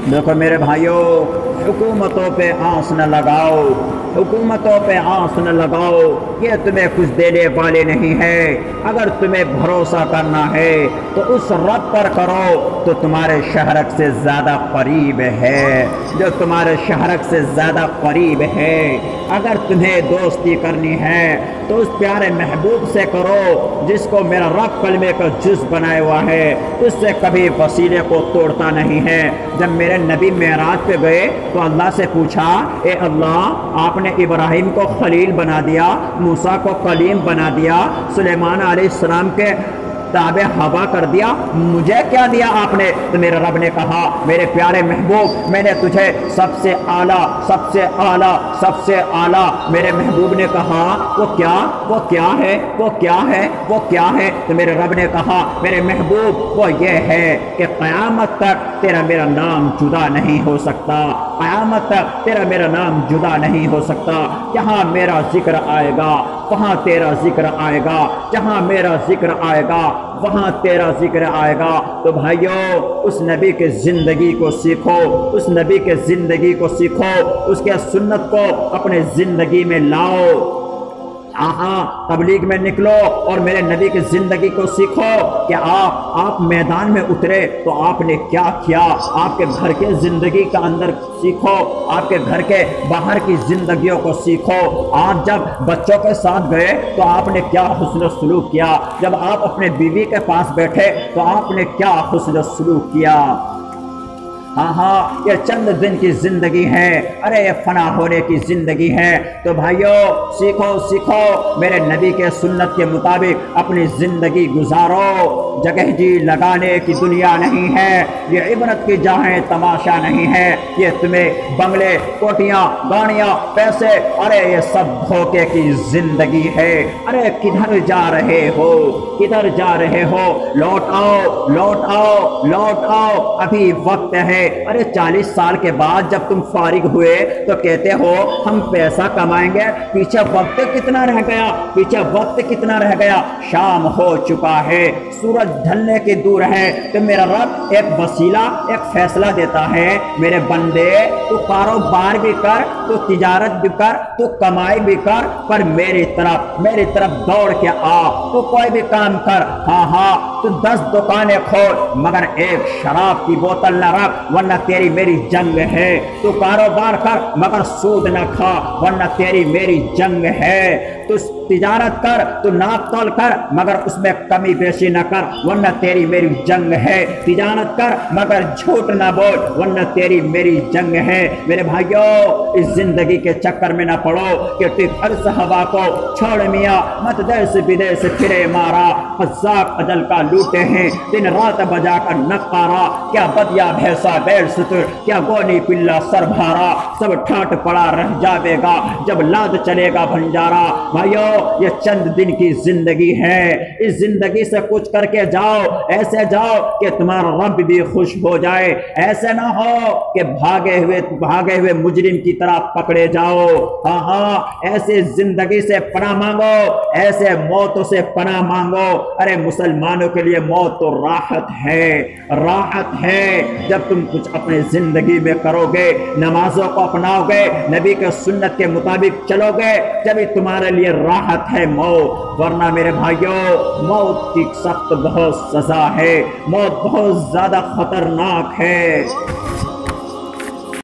देखो मेरे भाइयों, हुकूमतों पे आंच न लगाओ, हुकूमतों पे आंच न लगाओ, ये तुम्हें कुछ देने वाले नहीं है। अगर तुम्हें भरोसा करना है तो उस रब पर करो तो तुम्हारे शहरक से ज़्यादा करीब है, जो तुम्हारे शहरक से ज़्यादा करीब है। अगर तुम्हें दोस्ती करनी है तो उस प्यारे महबूब से करो जिसको मेरा रब कलमे का जुज़ बनाया हुआ है, उससे कभी वसीले को तोड़ता नहीं है। जब मेरे नबी मेराज पे गए तो अल्लाह से पूछा, ए अल्लाह, आपने इब्राहिम को खलील बना दिया, मूसा को कलीम बना दिया, सुलेमान अलैहिस्सलाम के ताबे हवा कर दिया, मुझे क्या दिया आपने? तो मेरे रब ने कहा, मेरे प्यारे महबूब, मैंने तुझे सबसे आला, सबसे आला, सबसे आला। मेरे महबूब ने कहा, वो क्या, वो क्या है, वो क्या है, वो क्या है? तो मेरे रब ने कहा, मेरे महबूब, वो ये है कि क़यामत तक तेरा मेरा नाम जुदा नहीं हो सकता, क़यामत तक तेरा मेरा नाम जुदा नहीं हो सकता। जहाँ मेरा जिक्र आएगा वहाँ तेरा जिक्र आएगा, जहाँ मेरा जिक्र आएगा वहाँ तेरा जिक्र आएगा। तो भाइयों, उस नबी के ज़िंदगी को सीखो, उस नबी के ज़िंदगी को सीखो, उसके सुन्नत को अपने ज़िंदगी में लाओ। हाँ, तबलीग में निकलो और मेरे नबी की ज़िंदगी को सीखो कि आप मैदान में उतरे तो आपने क्या किया, आपके घर के ज़िंदगी का अंदर सीखो, आपके घर के बाहर की ज़िंदगियों को सीखो। आप जब बच्चों के साथ गए तो आपने क्या हुस्न सलूक किया, जब आप अपने बीवी के पास बैठे तो आपने क्या हुस्न सलूक किया। हाँ, ये चंद दिन की ज़िंदगी है, अरे ये फना होने की ज़िंदगी है। तो भाइयों, सीखो सीखो, मेरे नबी के सुन्नत के मुताबिक अपनी ज़िंदगी गुजारो। जगह जी लगाने की दुनिया नहीं है, ये इबरत की जगह तमाशा नहीं है। ये तुम्हें बंगले, कोठियाँ, गाड़ियाँ, पैसे, अरे ये सब धोखे की ज़िंदगी है। अरे किधर जा रहे हो, किधर जा रहे हो? लौट आओ, लौट आओ, लौट आओ, अभी वक्त है। अरे 40 साल के बाद जब तुम फारिग हुए तो कहते हो हम पैसा कमाएंगे, पीछे वक्त कितना रह गया, पीछे वक्त कितना रह गया। शाम हो चुका है, सूरज ढलने की दूर है। तो मेरा रब एक वसीला, एक फैसला देता है, मेरे बंदे, तू कारोबार भी कर, तू तिजारत भी कर, तू कमाई भी कर, पर मेरी तरफ दौड़ के आ। तू कोई भी काम कर, हाँ, तू 10 दुकानें खोल, मगर एक शराब की बोतल न रख, वरना तेरी मेरी जंग है। तू कारोबार कर, मगर सूद न खा, वरना तेरी मेरी जंग है। तू तिजारत कर, तू नाप तोल कर, मगर उसमें कमी बेशी न कर, वरना तेरी मेरी जंग है। तिजारत कर, मगर झूठ न बोल, वरना तेरी मेरी जंग है। मेरे भाइयों, इस जिंदगी के चक्कर में न पड़ो कि टिकर्स हवा को छोड़ मियाँ, मत देश विदेश फिरे मारा। फज़ाक अजल का लूटे हैं, दिन रात बजा कर नकारा। क्या बदिया भैंसा बैल सुतुर, क्या गोनी पिल्ला सर भारा, सब ठाट पड़ा रह जावेगा जब लाद चलेगा भंजारा। भाइयों, ये चंद दिन की जिंदगी है, इस जिंदगी से कुछ करके जाओ, ऐसे जाओ कि तुम्हारा रब भी खुश हो जाए। ऐसे ना हो कि भागे हुए मुजरिम की तरह पकड़े जाओ। हाँ, ऐसे जिंदगी से पनाह मांगो, ऐसे मौतों से पनाह मांगो। अरे मुसलमानों के लिए मौत तो राहत है, राहत है। जब तुम कुछ अपने जिंदगी में करोगे, नमाजों को अपनाओगे, नबी के सुन्नत के मुताबिक चलोगे, जब तुम्हारे लिए राहत है मौत। वरना मेरे भाइयों, मौत की सख्त बहुत सजा है, मौत बहुत ज्यादा खतरनाक है।